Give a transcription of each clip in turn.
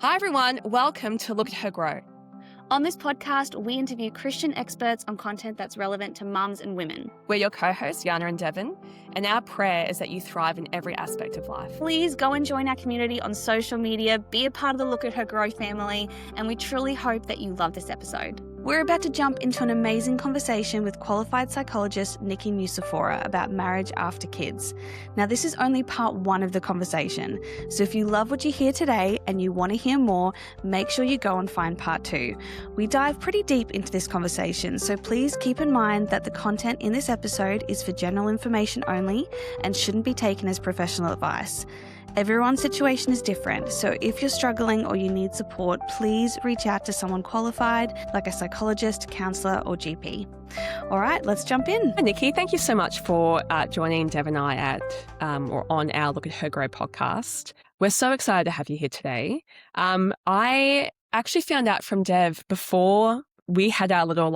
Hi everyone, welcome to Look at Her Grow. On this podcast, we interview Christian experts on content that's relevant to mums and women. We're your co-hosts, Yana and Devon, and our prayer is that you thrive in every aspect of life. Please go and join our community on social media, be a part of the Look at Her Grow family, and we truly hope that you love this episode. We're about to jump into an amazing conversation with qualified psychologist Nikki Nucifora about marriage after kids. Now, this is only part one of the conversation, so if you love what you hear today and you want to hear more, make sure you go and find part two. We dive pretty deep into this conversation, so please keep in mind that the content in this episode is for general information only and shouldn't be taken as professional advice. Everyone's situation is different, so if you're struggling or you need support, please reach out to someone qualified, like a psychologist, counsellor, or GP. All right, let's jump in. Hi, Nikki, thank you so much for joining Dev and I on our Look at Her Grow podcast. We're so excited to have you here today. I actually found out from Dev before we had our little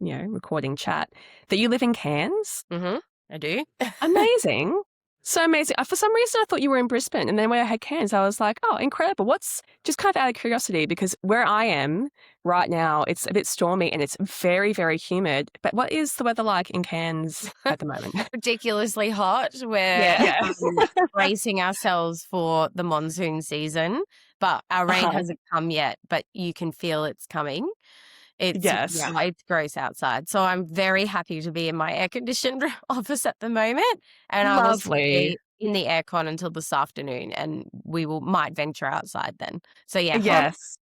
recording chat that you live in Cairns. I do. Amazing. So amazing. For some reason, I thought you were in Brisbane, and then when I had Cairns, I was like, oh, incredible. What's just kind of out of curiosity, because where I am right now, it's a bit stormy and it's very, very humid. But what is the weather like in Cairns at the moment? Ridiculously hot. We're bracing ourselves for the monsoon season, but our rain hasn't come yet, but you can feel it's coming. It's gross outside. So I'm very happy to be in my air-conditioned office at the moment. And I will be in the aircon until this afternoon, and we might venture outside then. So yeah. Yes.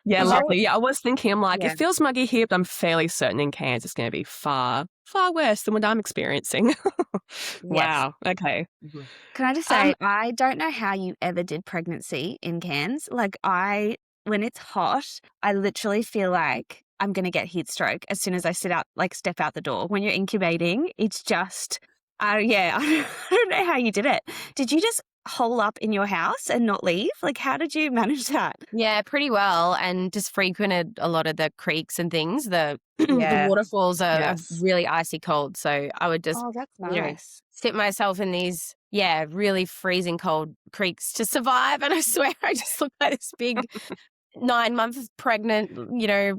Yeah, lovely. Yeah, I was thinking, it feels muggy here, but I'm fairly certain in Cairns it's going to be far, far worse than what I'm experiencing. Wow. Okay. Mm-hmm. Can I just say, I don't know how you ever did pregnancy in Cairns. When it's hot, I literally feel like I'm going to get heat stroke as soon as I step out the door. When you're incubating, it's just, I don't know how you did it. Did you just hole up in your house and not leave? How did you manage that? Yeah, pretty well. And just frequented a lot of the creeks and things. The waterfalls are really icy cold. So I would just, that's nice. Stick myself in these, really freezing cold creeks to survive. And I swear I just look like this big 9 months pregnant,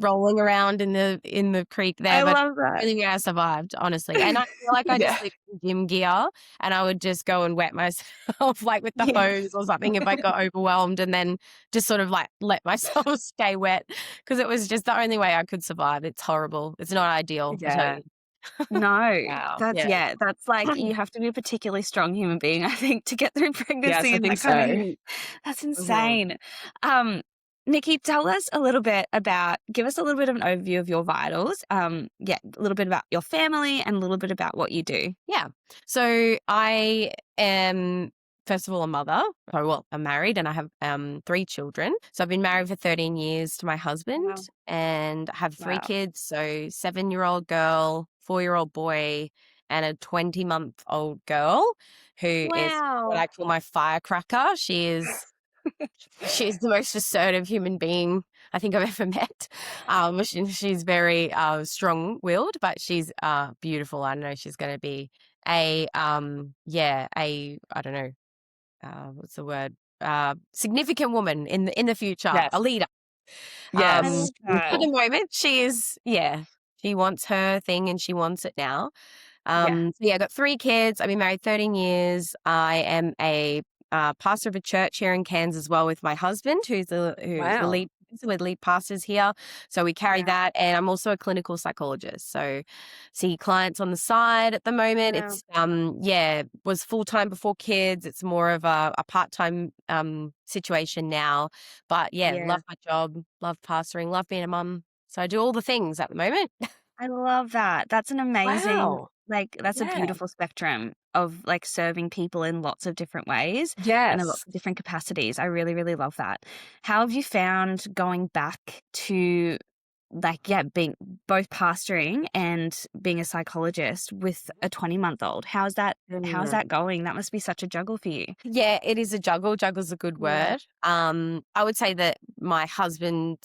rolling around in the creek there. I love that. Anyway, I survived, honestly. And I feel like I just lived in gym gear, and I would just go and wet myself with the hose or something if I got overwhelmed, and then just sort of let myself stay wet, because it was just the only way I could survive. It's horrible. It's not ideal. Yeah. No, wow. That's you have to be a particularly strong human being, I think, to get through pregnancy. Yes, I think so. That's insane. Nikki, give us a little bit of an overview of your vitals. A little bit about your family and a little bit about what you do. Yeah. So I am, first of all, a mother. I'm married and I have 3 children. So I've been married for 13 years to my husband, and I have 3 kids. So 7-year-old girl, 4-year-old boy, and a 20-month-old girl who is what I call my firecracker. She's the most assertive human being I think I've ever met. She's very strong-willed, but she's beautiful. I know she's going to be I don't know, what's the word? Significant woman in the future, a leader. Yes. At the moment, she is. She wants her thing and she wants it now. I got 3 kids. I've been married 13 years. I am a pastor of a church here in Cairns as well with my husband, who's the lead. We're lead pastors here, so we carry that. And I'm also a clinical psychologist, so see clients on the side at the moment. It's was full-time before kids. It's more of a part-time situation now, but love my job, love pastoring, love being a mum, so I do all the things at the moment. I love that. That's an amazing that's a beautiful spectrum of serving people in lots of different ways and in lots of different capacities. I really, really love that. How have you found going back to being both pastoring and being a psychologist with a 20-month-old? How's that going? That must be such a juggle for you. Yeah, it is a juggle. Juggle's a good word. I would say that my husband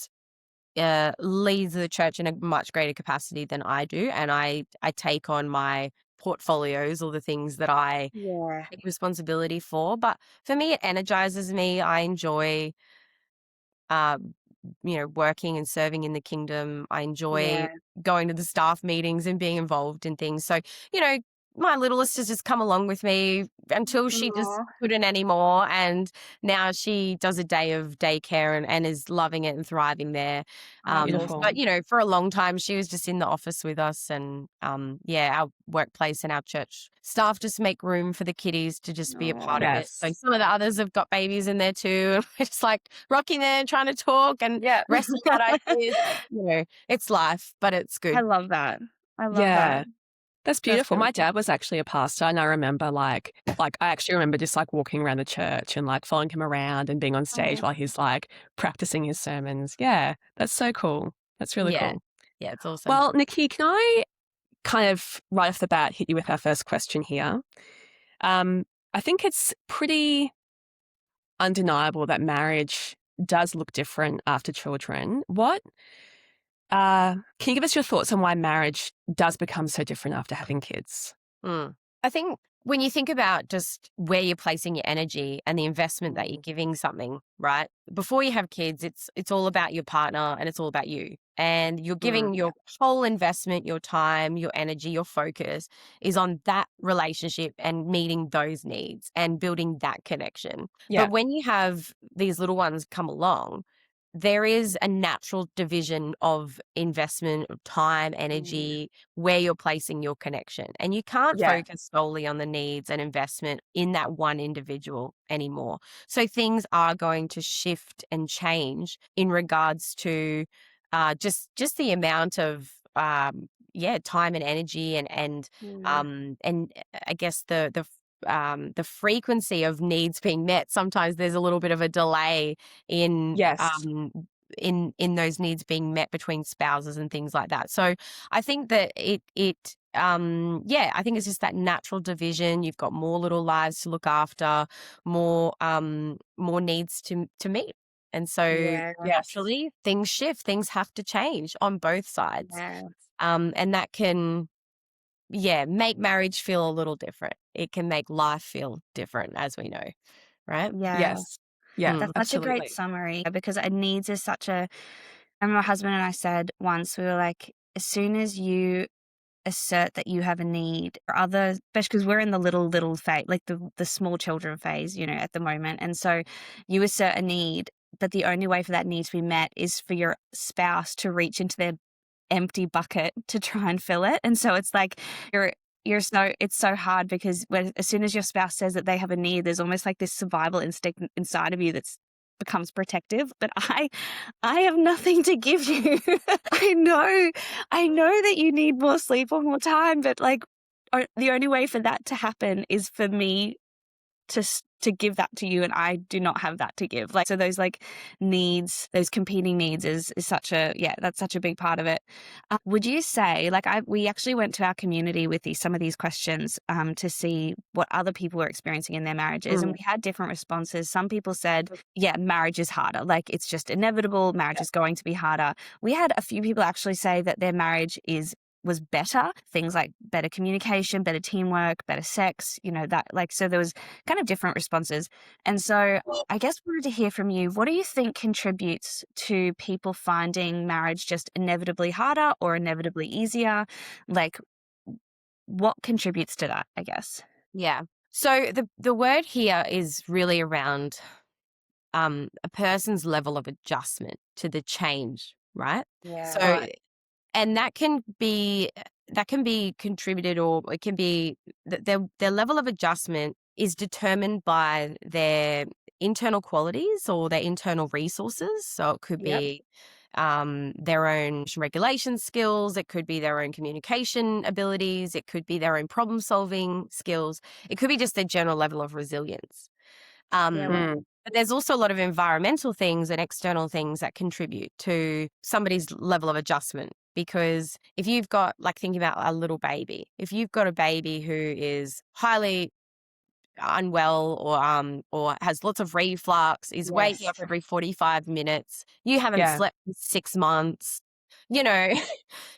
leads the church in a much greater capacity than I do, and I take on my portfolios or the things that I Yeah. take responsibility for. But for me, it energizes me. I enjoy, uh, working and serving in the kingdom. I enjoy Yeah. going to the staff meetings and being involved in things. So, my littlest has just come along with me until she just Aw. couldn't anymore. And now she does a day of daycare and is loving it and thriving there. Oh, Beautiful. But, for a long time, she was just in the office with us. And, our workplace and our church staff just make room for the kiddies to just be a Aw. part of it. So Yes. some of the others have got babies in there too. And we're just like rocking there, trying to talk and Yeah. wrestle out ideas. It's life, but it's I good. love that. I love Yeah. that. That's That's beautiful. really My cool. dad was actually a pastor, and I remember I actually remember just like walking around the church and like following him around and being on stage Oh, while he's like practicing his sermons. Yeah, that's so cool. That's really Yeah. cool. Yeah, it's awesome. Well, Nikki, can I kind of right off the bat hit you with our first question here? I think it's pretty undeniable that marriage does look different after children. Can you give us your thoughts on why marriage does become so different after having kids? I think when you think about just where you're placing your energy and the investment that you're giving something, right? Before you have kids, it's all about your partner and it's all about you. And you're giving your whole investment, your time, your energy, your focus is on that relationship and meeting those needs and building that connection. Yeah. But when you have these little ones come along, there is a natural division of investment of time, energy, where you're placing your connection. And you can't Yeah. focus solely on the needs and investment in that one individual anymore. So things are going to shift and change in regards to just the amount of time and energy and I guess the frequency of needs being met. Sometimes there's a little bit of a delay in Yes. in those needs being met between spouses and things like that. So I think that I think it's just that natural division. You've got more little lives to look after, more needs to meet. And so Yeah. Yes. naturally things shift, things have to change on both sides. Yeah. And that can make marriage feel a little different. It can make life feel different, as we know, right? Yeah. Yes. Yeah, That's such a great absolutely. summary because a needs is such a. I remember my husband and I said once, we were like, as soon as you assert that you have a need or other, especially because we're in the little phase, like the small children phase, at the moment. And so you assert a need, but the only way for that need to be met is for your spouse to reach into their empty bucket to try and fill it. And so it's like it's so hard because as soon as your spouse says that they have a need, there's almost like this survival instinct inside of you that's becomes protective. But I have nothing to give you. I know that you need more sleep or more time, but like the only way for that to happen is for me to give that to you, and I do not have that to give. Like, so those like needs, those competing needs is such a, that's such a big part of it. Would you say, like, we actually went to our community with some of these questions to see what other people were experiencing in their marriages, and we had different responses. Some people said, marriage is harder, like it's just inevitable, marriage is going to be harder. We had a few people actually say that their marriage was better, things like better communication, better teamwork, better sex, that, like, so there was kind of different responses. And so I guess we wanted to hear from you. What do you think contributes to people finding marriage just inevitably harder or inevitably easier? Like, what contributes to that, I guess? Yeah. So the word here is really around a person's level of adjustment to the change, right? So Right. and that can be contributed, or it can be that their level of adjustment is determined by their internal qualities or their internal resources. So it could be their own regulation skills, it could be their own communication abilities, it could be their own problem solving skills, it could be just their general level of resilience. But there's also a lot of environmental things and external things that contribute to somebody's level of adjustment. Because if you've got, like, thinking about a little baby, if you've got a baby who is highly unwell or has lots of reflux, is waking up every 45 minutes, you haven't slept for 6 months, you know,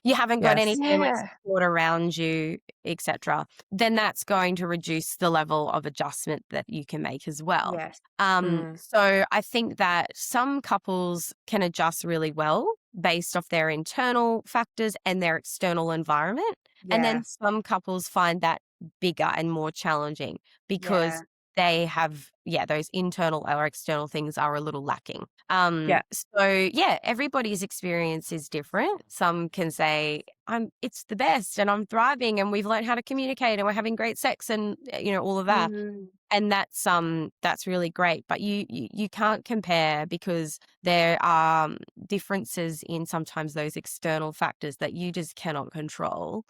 you haven't got any Yes. family Yeah. support around you, etc., then that's going to reduce the level of adjustment that you can make as well. Yes. Mm. So I think that some couples can adjust really well based off their internal factors and their external environment. And Yeah. then some couples find that bigger and more challenging because Yeah. they have, those internal or external things are a little lacking. Yeah. So everybody's experience is different. Some can say, it's the best and I'm thriving and we've learned how to communicate and we're having great sex and, all of that. Mm. And that's really great. But you can't compare because there are differences in sometimes those external factors that you just cannot control.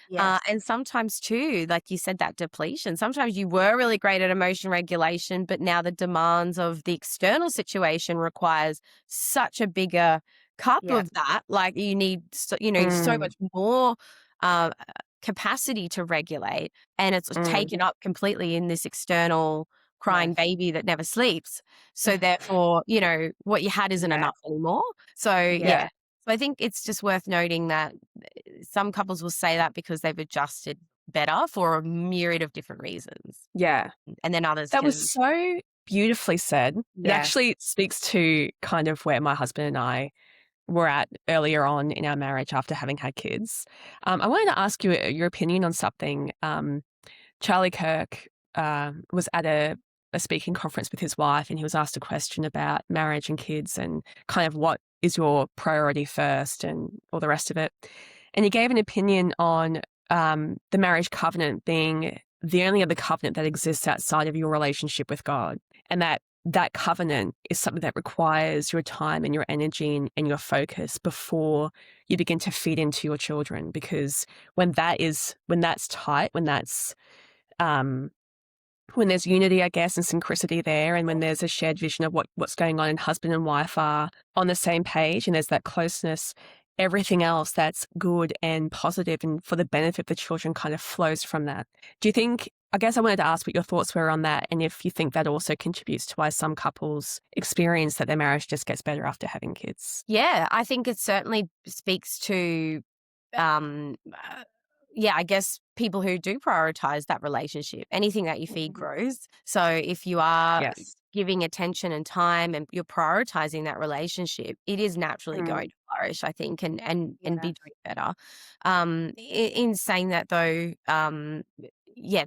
Yes. And sometimes too, like you said, that depletion. Sometimes you were really great at emotion regulation, but now the demands of the external situation requires such a bigger cup Yeah. of that. Like you need, so Mm. much more uh, capacity to regulate, and it's Mm. taken up completely in this external crying Yes. baby that never sleeps. So therefore, what you had isn't Yeah. enough anymore. So Yeah. So I think it's just worth noting that some couples will say that because they've adjusted better for a myriad of different reasons. Yeah. And then others That was can, so beautifully said. It Yes. actually speaks to kind of where my husband and I were at earlier on in our marriage after having had kids. I wanted to ask you your opinion on something. Charlie Kirk was at a speaking conference with his wife, and he was asked a question about marriage and kids and kind of what is your priority first and all the rest of it. And he gave an opinion on the marriage covenant being the only other covenant that exists outside of your relationship with God, and that covenant is something that requires your time and your energy and your focus before you begin to feed into your children. Because when that's tight, when there's unity, I guess, and synchronicity there, and when there's a shared vision of what's going on and husband and wife are on the same page and there's that closeness, everything else that's good and positive and for the benefit of the children kind of flows from that. Do you think, I guess I wanted to ask what your thoughts were on that, and if you think that also contributes to why some couples experience that their marriage just gets better after having kids? I think it certainly speaks to, I guess people who do prioritize that relationship. Anything that you feed grows. So if you are Yes. giving attention and time and you're prioritizing that relationship, it is naturally Mm. going to flourish, I think, and be Yeah. doing better. In saying that though,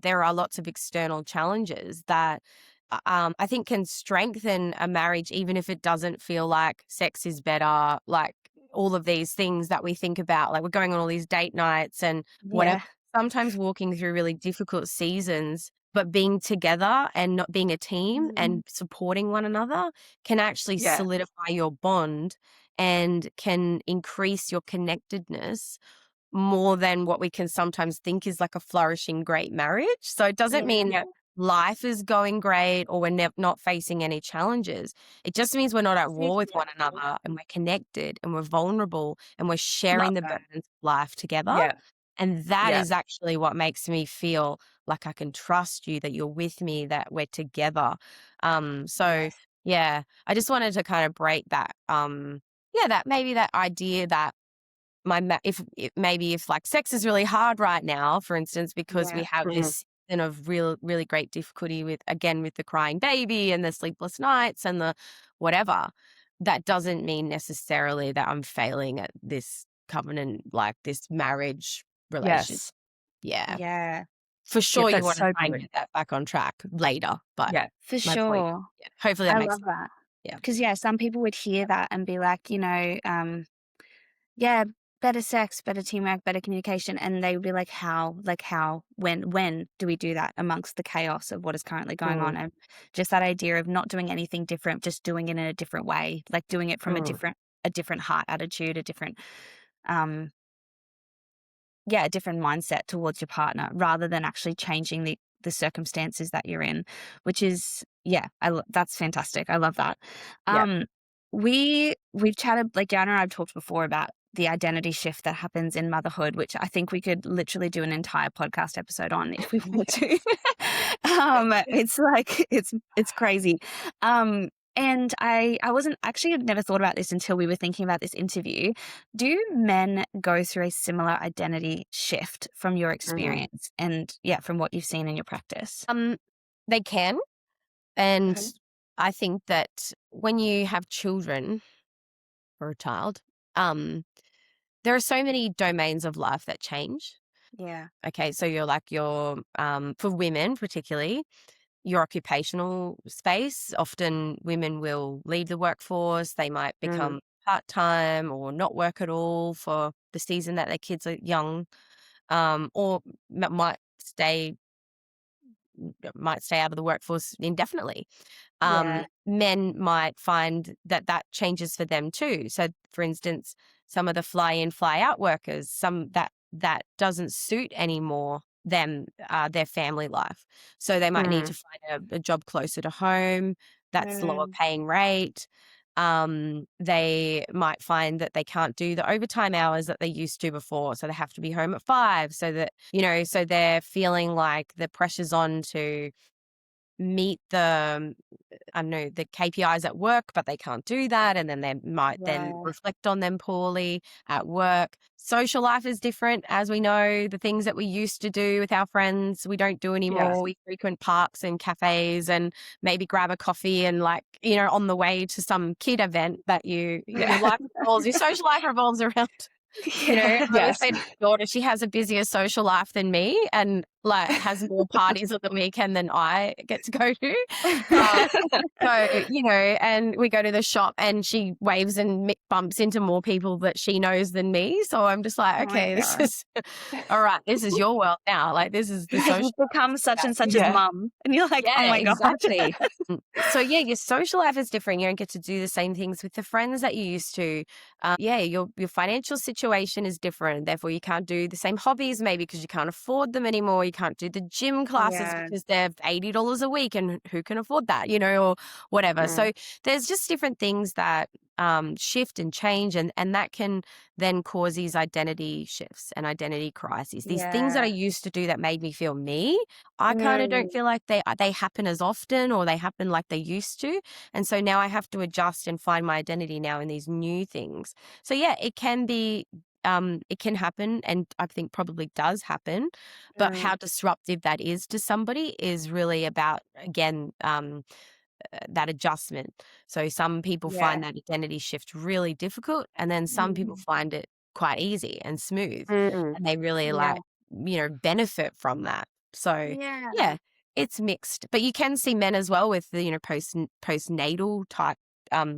there are lots of external challenges that I think can strengthen a marriage, even if it doesn't feel like sex is better, like all of these things that we think about, like we're going on all these date nights and whatever. Yeah. Sometimes walking through really difficult seasons, but being together and not being a team and supporting one another can actually Yeah. solidify your bond and can increase your connectedness more than what we can sometimes think is like a flourishing great marriage. So it doesn't mean Yeah. life is going great or we're not facing any challenges. It just means we're not at war with one another and we're connected and we're vulnerable and we're sharing Love the that. burdens of life together. Yeah. And that Yeah. is actually what makes me feel like I can trust you, that you're with me, that we're together. So Yes. I just wanted to kind of break that, that maybe that idea that if like sex is really hard right now, for instance, because we Yeah. have Mm. this season of really great difficulty with the crying baby and the sleepless nights and the whatever, that doesn't mean necessarily that I'm failing at this covenant, like this marriage relationship. Yes. Yeah. Yeah. For Yep, sure you that's want to so try and good. get that back on track later, but Yeah. For my point, sure. hopefully that I makes love sense. that. Yeah. Because, some people would hear that and be like, yeah, better sex, better teamwork, better communication. And they would be like, how, when do we do that amongst the chaos of what is currently going on? Mm. And just that idea of not doing anything different, just doing it in a different way, like doing it from a Mm. different heart attitude, um, a different mindset towards your partner rather than actually changing the circumstances that you're in, which is, that's fantastic. I love that. Yeah. We've chatted, like Jana and I've talked before about the identity shift that happens in motherhood, which I think we could literally do an entire podcast episode on if we wanted to. It's like, it's crazy. And I wasn't actually, I'd never thought about this until we were thinking about this interview. Do men go through a similar identity shift from your Mm. experience and from what you've seen in your practice? They can. And Okay. I think that when you have children or a child, there are so many domains of life that change. Yeah. Okay, so for women particularly, your occupational space, often women will leave the workforce, they might Mm. become part-time or not work at all for the season that their kids are young, or might stay out of the workforce indefinitely. Yeah. Men might find that changes for them too. So, for instance, some of the fly-in, fly-out workers, that doesn't suit anymore their family life. So they might need Mm. to find a job closer to home that's lower Mm. paying rate. They might find that they can't do the overtime hours that they used to before, so they have to be home at 5, so that, so they're feeling like the pressure's on to meet the I don't know, the KPIs at work, but they can't do that. And then they might then Yeah. reflect on them poorly at work. Social life is different. As we know, the things that we used to do with our friends, we don't do Yeah. anymore. We frequent parks and cafes and maybe grab a coffee and on the way to some kid event that your Yeah. life revolves, your social life revolves around. I always Yes. say to my daughter, she has a busier social life than me and has more parties on the weekend than I get to go to. Um, so, and we go to the shop and she waves and bumps into more people that she knows than me. So I'm just like, Oh my okay, this gosh. is all right. This is your world now. Like, this is the social You've become such and such's Yeah. mum. And you're like, oh yeah, my God. exactly. So yeah, your social life is different. You don't get to do the same things with the friends that you used to. Your financial situation is different. Therefore, you can't do the same hobbies maybe because you can't afford them anymore. You can't do the gym classes Yeah. because they're $80 a week, and who can afford that? Or whatever. Mm. So there's just different things that shift and change, and that can then cause these identity shifts and identity crises. These things that I Yeah. used to do that made me feel me, I kind of Mm. don't feel like they happen as often, or they happen like they used to. And so now I have to adjust and find my identity now in these new things. So yeah, it can happen, and I think probably does happen. But Mm. how disruptive that is to somebody is really about, again, that adjustment. So some people Yeah. find that identity shift really difficult, and then some people Mhm. find it quite easy and smooth, Mm. and they really Yeah. benefit from that. So Yeah. yeah, it's mixed, but you can see men as well with the postnatal type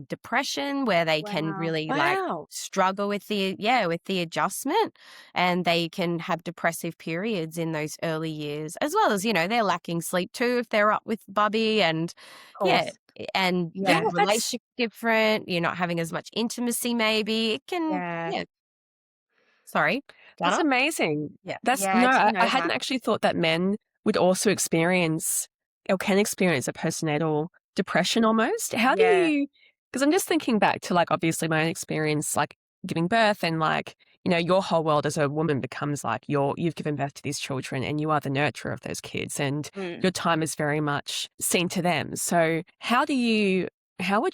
depression, where they can Wow. really Wow. struggle with the adjustment, and they can have depressive periods in those early years, as well as they're lacking sleep too if they're up with bubby, and Of yeah, course. and Yeah, that's relationship different. You're not having as much intimacy, maybe it can. Yeah. Yeah, sorry, that's Donna. amazing. Yeah. That's Yeah, no, I didn't I know hadn't that. actually thought that men would also experience or can experience a postnatal depression almost. How do Yeah. you, because I'm just thinking back to obviously my own experience, giving birth and your whole world as a woman becomes you've given birth to these children and you are the nurturer of those kids and Mm. your time is very much seen to them. So how would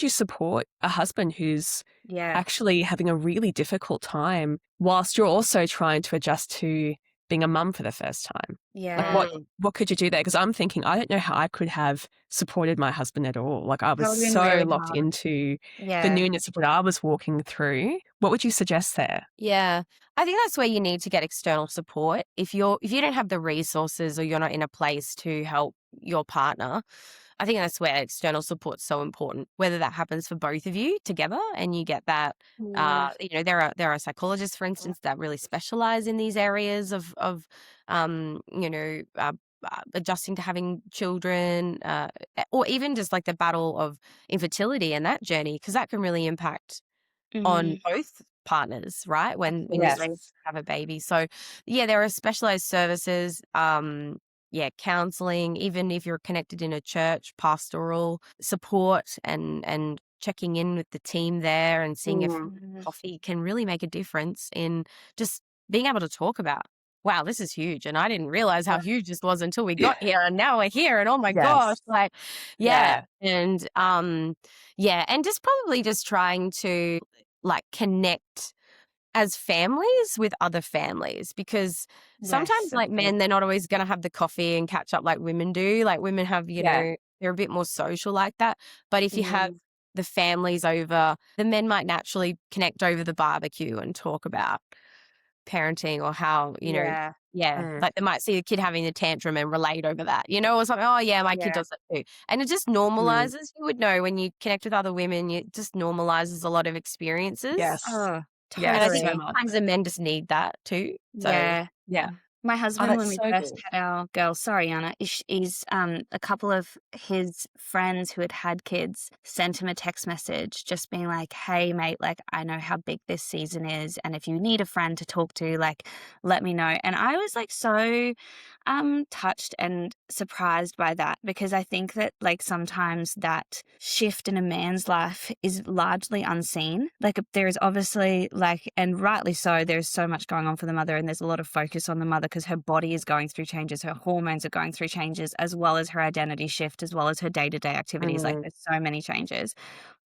you support a husband who's Yeah. actually having a really difficult time whilst you're also trying to adjust to being a mum for the first time? Yeah. What could you do there? Because I'm thinking, I don't know how I could have supported my husband at all. I That was would've been so really locked hard. into the Yeah. newness of what I was walking through. What would you suggest there? Yeah. I think that's where you need to get external support. If you don't have the resources, or you're not in a place to help your partner, I think that's where external support's so important. Whether that happens for both of you together and you get that, Mm. there are psychologists, for instance, that really specialize in these areas of um, you know, uh, adjusting to having children, or even just the battle of infertility and that journey, because that can really impact on Mm. both partners, right? When you're Absolutely. ready to have a baby. So yeah, there are specialized services, counseling, even if you're connected in a church, pastoral support, and checking in with the team there and seeing if Mm. Mhm. coffee can really make a difference in just being able to talk about wow, this is huge. And I didn't realize how huge this was until we got here. And now we're here. And oh my gosh, Yes. like, yeah. Yeah. And yeah. And just probably just trying to like connect as families with other families, because sometimes Yes, like men, they're not always going to have the coffee and catch up like women do. Like women have, you Yeah. know, they're a bit more social like that. But if you have Mm, the families over, the men might naturally connect over the barbecue and talk about parenting or how, you know, yeah, yeah, Mm. like they might see a kid having a tantrum and relate over that, you know, or something. Oh yeah, my kid yeah, does that too. And it just Mm. normalizes, you would know when you connect with other women, it just normalizes a lot of experiences. Yes. oh, And I Yes, think so totally. much. sometimes the men just need that too. So Yeah. yeah. My Oh, husband, when that's we so first good. had our girl, sorry, Anna, is a couple of his friends who had had kids sent him a text message just being like, hey, mate, like, I know how big this season is. And if you need a friend to talk to, like, let me know. And I was like so touched and surprised by that, because I think that like sometimes that shift in a man's life is largely unseen. Like there is obviously like, and rightly so, there's so much going on for the mother, and there's a lot of focus on the mother because her body is going through changes, her hormones are going through changes, as well as her identity shift, as well as her day-to-day activities. Like Mm. there's so many changes,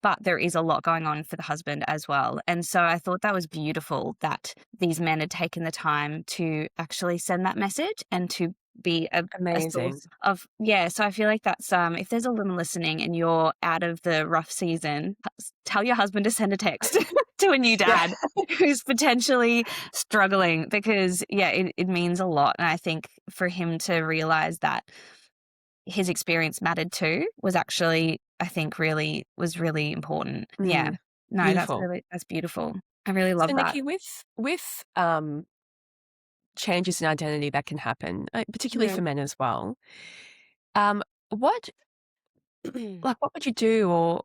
but there is a lot going on for the husband as well. And so I thought that was beautiful that these men had taken the time to actually send that message and to be a Amazing. source of, yeah. So I feel like that's, if there's a woman listening and you're out of the rough season, tell your husband to send a text to a new Yeah. dad who's potentially struggling, because yeah, it means a lot. And I think for him to realize that his experience mattered too was actually, I think, was really important. Yeah. Mm. No, Beautiful. that's beautiful. I really So love that. Nikki, with changes in identity that can happen, particularly Mm. for men as well, um, what what would you do or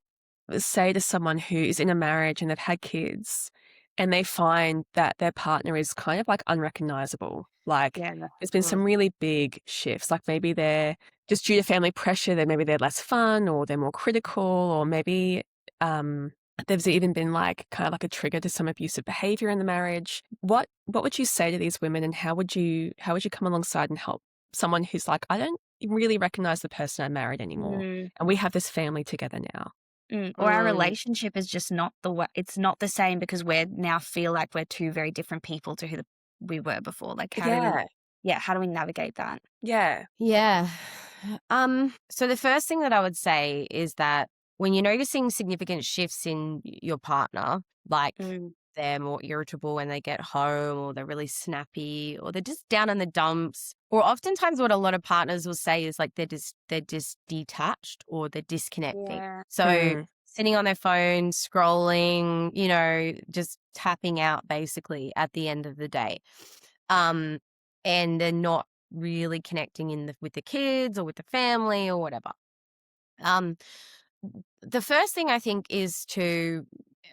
say to someone who is in a marriage and they've had kids and they find that their partner is kind of like unrecognizable? Like Yeah. there's been some really big shifts. Like maybe they're just due to family pressure, maybe they're less fun or they're more critical, or maybe um, there's even been like kind of like a trigger to some abusive behavior in the marriage. What would you say to these women, and how would you come alongside and help someone who's like, I don't really recognize the person I married anymore, Mm. and we have this family together now? Or our Mm. relationship is just not the way, it's not the same because we're now feel like we're two very different people to we were before. Like Yeah, how do we navigate that? yeah. Yeah. So the first thing that I would say is that when you're noticing significant shifts in your partner, like Mm. they're more irritable when they get home, or they're really snappy, or they're just down in the dumps, or oftentimes what a lot of partners will say is like they're just detached or they're disconnecting. Yeah. So Mm, sitting on their phone, scrolling, you know, just tapping out basically at the end of the day. Um, and they're not really connecting with the kids or with the family or whatever. Um, the first thing I think is to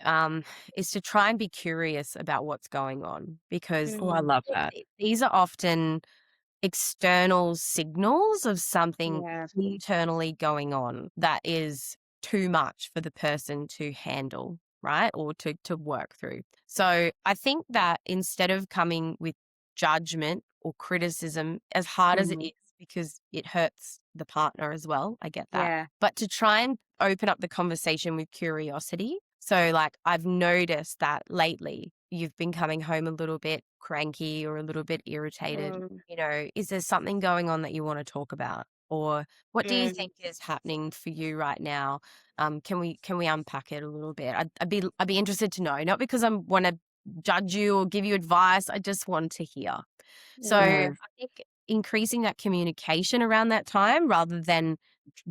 try and be curious about what's going on, because oh, I Mm. love that. these are often external signals of something Yeah. internally going on that is too much for the person to handle, right? Or to work through. So I think that instead of coming with judgment or criticism, as hard as it Mm. is, because it hurts the partner as well, I get that. Yeah. But to try and open up the conversation with curiosity. So like, I've noticed that lately you've been coming home a little bit cranky or a little bit irritated. Mm. You know, is there something going on that you want to talk about? Or what do you Mm. think is happening for you right now? Can we unpack it a little bit? I'd be interested to know, not because I want to judge you or give you advice. I just want to hear. So Yeah. I Mm, think increasing that communication around that time, rather than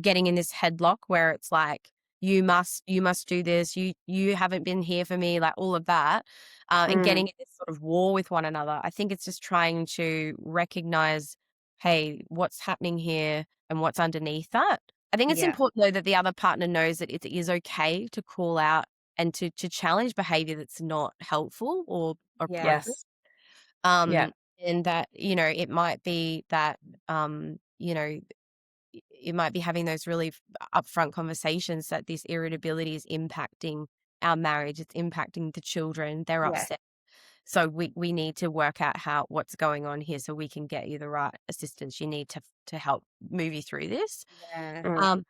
getting in this headlock where it's like, you must do this, you haven't been here for me, like all of that, and mm, getting in this sort of war with one another. I think it's just trying to recognize, hey, what's happening here and what's underneath that. I think it's Yeah. important though that the other partner knows that it is okay to call out and to challenge behavior that's not helpful or Yeah. appropriate. yes. Yeah. Um, and that, you know, it might be that, you know, it might be having those really upfront conversations that this irritability is impacting our marriage. It's impacting the children. They're Yeah. upset. So we need to work out what's going on here so we can get you the right assistance you need to help move you through this. Yeah. Mm.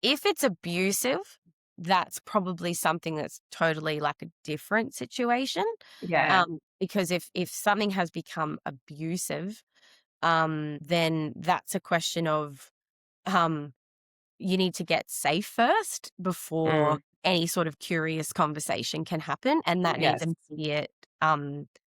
If it's abusive, that's probably something that's totally like a different situation. Yeah. Because if something has become abusive, then that's a question of you need to get safe first before Mm. any sort of curious conversation can happen, and that needs Yes. immediate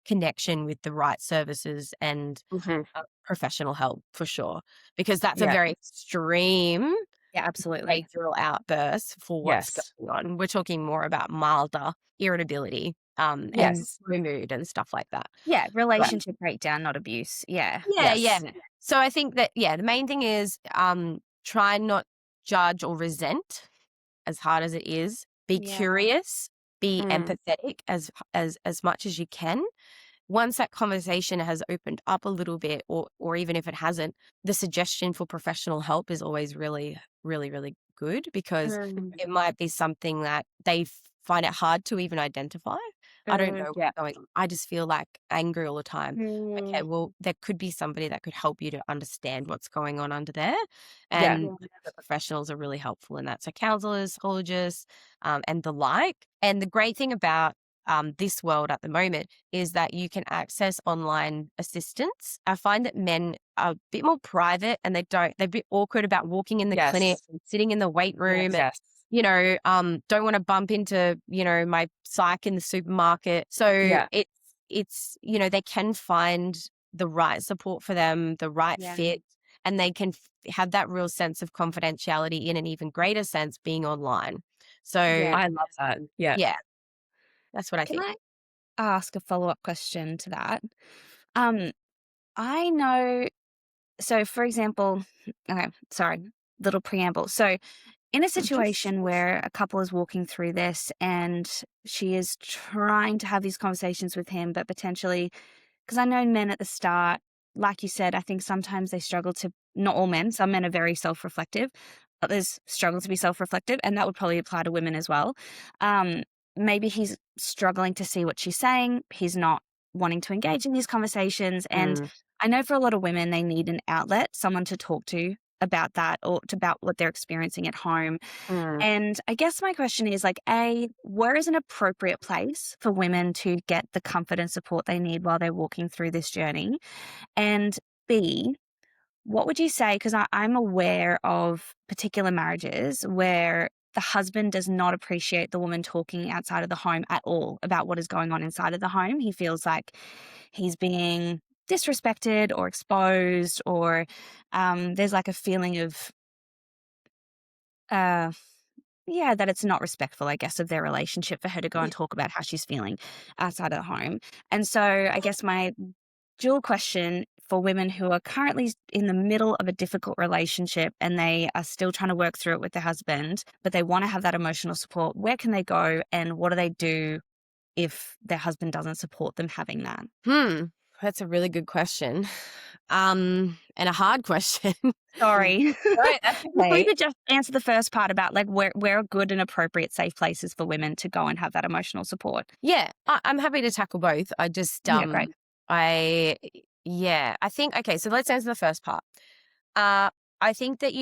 connection with the right services and Mhm. professional help for sure, because that's a Yeah. very extreme Yeah, absolutely. behavioral outburst for what's Yes. going on. We're talking more about milder irritability and Yes. low mood and stuff like that. Yeah, Right. relationship breakdown, not abuse. Yeah. Yeah, yeah. Yes. So I think that, the main thing is try not judge or resent as hard as it is. Be Yeah. curious, be Mm. empathetic as much as you can. Once that conversation has opened up a little bit, or even if it hasn't, the suggestion for professional help is always really, really, really good, because Mm. it might be something that they find it hard to even identify. I don't know Yeah. what's going on. I just feel like angry all the time. Okay, Mm. well, there could be somebody that could help you to understand what's going on under there. Yeah. And the professionals are really helpful in that. So counselors, psychologists, and the like. And the great thing about this world at the moment is that you can access online assistance. I find that men are a bit more private, and they're a bit awkward about walking in the clinic Yes. and sitting in the weight room, and Yes. don't want to bump into, my psych in the supermarket. So Yeah. it's, they can find the right support for them, the right Yeah. fit, and they can have that real sense of confidentiality in an even greater sense being online. So Yeah. I love that. Yeah. yeah, that's what I Can think. I ask a follow-up question to that? Um, I know, so for example, okay, sorry, little preamble. So in a situation where a couple is walking through this and she is trying to have these conversations with him, but potentially, because I know men at the start, like you said, I think sometimes they struggle to, not all men, some men are very self-reflective, others struggle to be self-reflective, and that would probably apply to women as well. Um, Maybe he's struggling to see what she's saying. He's not wanting to engage in these conversations. And Mm. I know for a lot of women, they need an outlet, someone to talk to about that, or about what they're experiencing at home. Mm. And I guess my question is like, A, where is an appropriate place for women to get the comfort and support they need while they're walking through this journey? And B, what would you say? Because I'm aware of particular marriages where the husband does not appreciate the woman talking outside of the home at all about what is going on inside of the home. He feels like he's being disrespected or exposed, or there's like a feeling of, uh, yeah, that it's not respectful, I guess, of their relationship for her to go and talk about how she's feeling outside of the home. And so I guess my dual question for women who are currently in the middle of a difficult relationship and they are still trying to work through it with their husband, but they want to have that emotional support, where can they go and what do they do if their husband doesn't support them having that? That's a really good question. And a hard question. Sorry. Right, that's Feel free okay. to just answer the first part about like where are good and appropriate safe places for women to go and have that emotional support. Yeah, I'm happy to tackle both. I just, Yeah, great. I think, okay, so let's answer the first part. I think that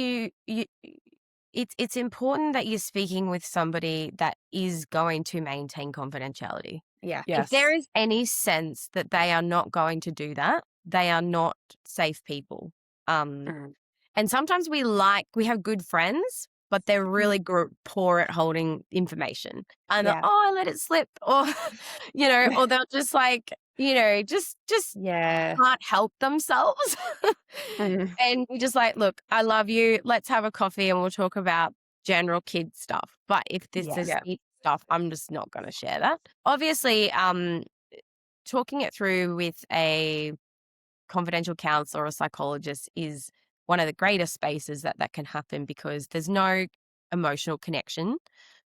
it's important that you're speaking with somebody that is going to maintain confidentiality. Yeah. If Yes. there is any sense that they are not going to do that, they are not safe people. Mm. And sometimes we have good friends, but they're really poor at holding information. And Yeah. I let it slip, or or they'll just like, just Yeah. can't help themselves. Mm. And we just like, look, I love you. Let's have a coffee and we'll talk about general kid stuff. But if this is Yeah. deep stuff, I'm just not going to share that. Obviously, talking it through with a confidential counselor or psychologist is one of the greatest spaces that can happen, because there's no emotional connection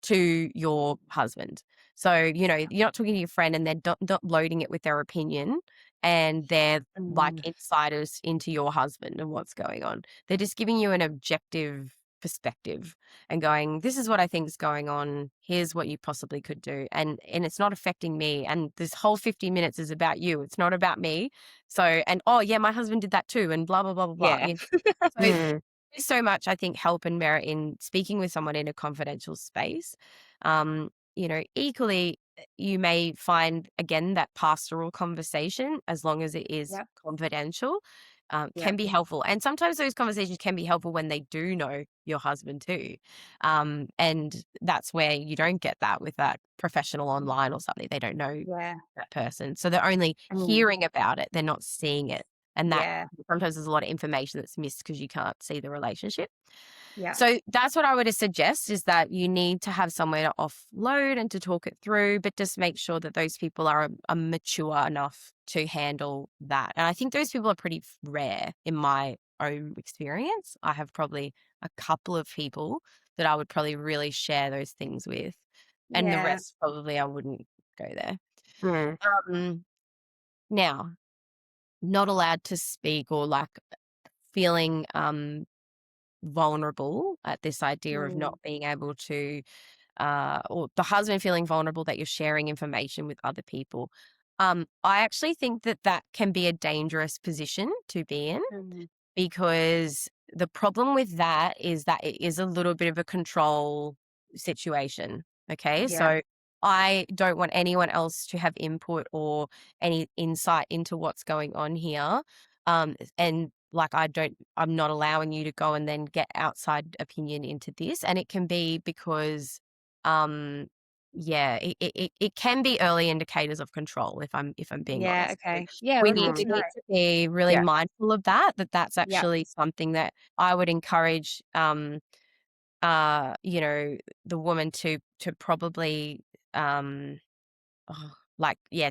to your husband. So, you're not talking to your friend and they're not loading it with their opinion, and they're like Mm. insiders into your husband and what's going on. They're just giving you an objective perspective and going, this is what I think is going on. Here's what you possibly could do. And it's not affecting me. And this whole 50 minutes is about you. It's not about me. So, and oh yeah, my husband did that too. And blah, blah, blah, blah, blah. Yeah. You know? So there's so much, I think, help and merit in speaking with someone in a confidential space. You know, equally, you may find, again, that pastoral conversation, as long as it is Yep. confidential, Yep. can be helpful. And sometimes those conversations can be helpful when they do know your husband too. And that's where you don't get that with that professional online or something. They don't know Yeah. that person. So they're only hearing about it. They're not seeing it. And that Yeah. sometimes there's a lot of information that's missed because you can't see the relationship. Yeah. So that's what I would suggest, is that you need to have somewhere to offload and to talk it through, but just make sure that those people are mature enough to handle that. And I think those people are pretty rare in my own experience. I have probably a couple of people that I would probably really share those things with. And the Yeah. rest, probably I wouldn't go there. Now, not allowed to speak, or like feeling vulnerable at this idea of not being able to, or the husband feeling vulnerable that you're sharing information with other people. I actually think that that can be a dangerous position to be in, because the problem with that is that it is a little bit of a control situation. Okay. Yeah. So I don't want anyone else to have input or any insight into what's going on here. And like, I'm not allowing you to go and then get outside opinion into this. And it can be because, it can be early indicators of control, if I'm being Yeah. honest. Okay. Yeah. We Well, need good to know. to be really mindful of that. That's Yep. actually something that I would encourage, you know, the woman to probably,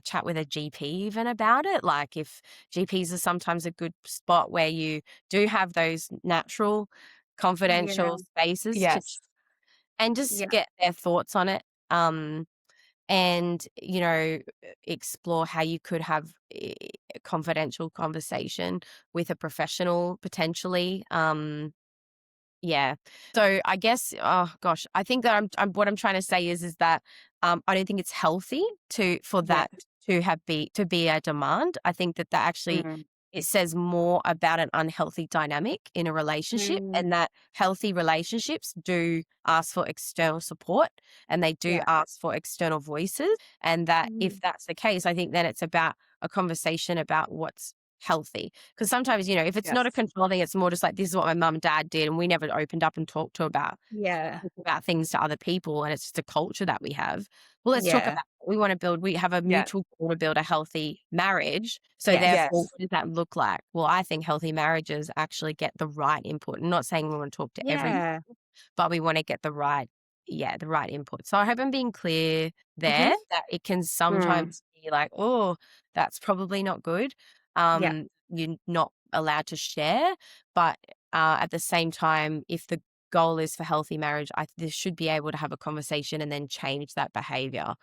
chat with a GP even about it. Like, if GPs are sometimes a good spot where you do have those natural, confidential spaces to, Yes. and just Yeah. get their thoughts on it. And, you know, explore how you could have a confidential conversation with a professional potentially. Yeah. So I guess, oh gosh, I think that what I'm trying to say is that I don't think it's healthy for that to be a demand. I think that actually it says more about an unhealthy dynamic in a relationship, and that healthy relationships do ask for external support, and they do ask for external voices. And that if that's the case, I think then it's about a conversation about what's healthy. Because sometimes, you know, if it's not a control thing, it's more just like, this is what my mum and dad did, and we never opened up and talked about things to other people, and it's just a culture that we have. Well, let's talk about what we want to build. We have a mutual goal to build a healthy marriage. So therefore, what does that look like? Well, I think healthy marriages actually get the right input. I'm not saying we want to talk to everyone, but we want to get the right input. So I hope I'm being clear there, that it can sometimes be like, oh, that's probably not good. You're not allowed to share, but at the same time, if the goal is for healthy marriage, they should be able to have a conversation and then change that behavior.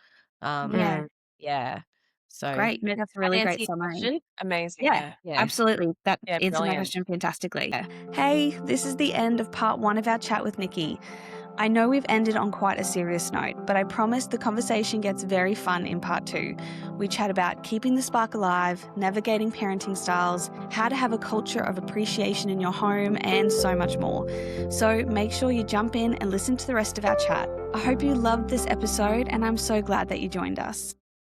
Yeah. So Great. No, that's a really great summary. Amazing. Yeah, absolutely. That answered my brilliant. question fantastically. Hey, this is the end of part 1 of our chat with Nikki. I know we've ended on quite a serious note, but I promise the conversation gets very fun in part 2. We chat about keeping the spark alive, navigating parenting styles, how to have a culture of appreciation in your home, and so much more. So make sure you jump in and listen to the rest of our chat. I hope you loved this episode, and I'm so glad that you joined us.